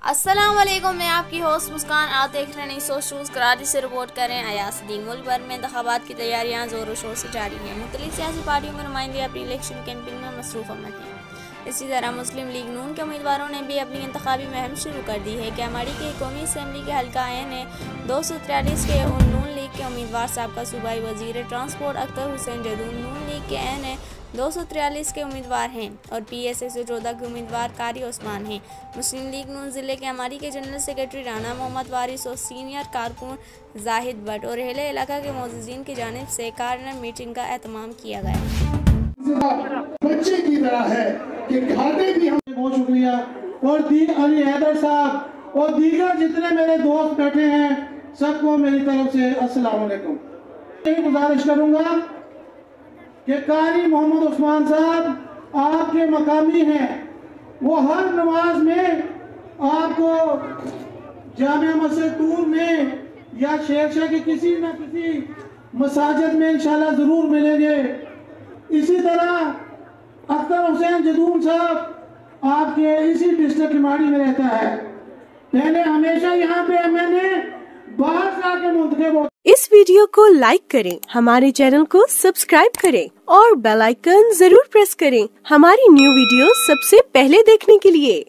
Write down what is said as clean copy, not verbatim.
अस्सलाम वालेकुम, मैं आपकी होस्ट मुस्कान। आप देख रहे हैं सोच शूज़ कराची से रिपोर्ट करें। अयासुद्दीन मुल्क भर में इंतखाबात की तैयारियां ज़ोर शोर से जारी हैं। मुख्तलिफ सियासी पार्टियों के नुमाइंदे अपनी इलेक्शन कैंपेन में मसरूफ़ अमल हैं। इसी तरह मुस्लिम लीग नून के उम्मीदवारों ने भी अपनी इंतखाबी मुहिम शुरू कर दी है। कैमाड़ी के कौमी असम्बली के हल्का एन है 243 के नून लीग के उम्मीदवार साबका सूबाई वजीर ट्रांसपोर्ट अख्तर हुसैन जदून नून लीग के एन है 243 के उम्मीदवार हैं और PSA से 14 के उम्मीदवार कारी उस्मान हैं। मुस्लिम लीग नून ज़िले के कैमाड़ी के जनरल सेक्रेटरी राना मोहम्मद वारिस और सीनियर कारकुन जाहिद भट्ट और अहले इलाका के मोअज़्ज़िज़ीन की जानिब से कारनर मीटिंग का एहतमाम किया गया। बच्चे की तरह है कि खाते भी हम बहुत शुक्रिया। और अली हैदर साहब और दीगर जितने मेरे दोस्त बैठे हैं सबको मेरी तरफ से अस्सलाम वालेकुम। यही गुजारिश करूंगा कि कारी मोहम्मद उस्मान साहब आपके मकामी हैं, वो हर नमाज में आपको जामिया मस्जिद तूर में या शेरशाह के किसी न किसी मसाजिद में इंशाल्लाह ज़रूर मिलेंगे। इसी तरह अख्तर हुसैन जदून साहब आपके इसी डिस्ट्रिक्ट कैमाड़ी में रहता है। पहले हमेशा यहाँ पे मैंने बाहर से आके मुंतखब। इस वीडियो को लाइक करें, हमारे चैनल को सब्सक्राइब करें और बेल आइकन जरूर प्रेस करें हमारी न्यू वीडियो सबसे पहले देखने के लिए।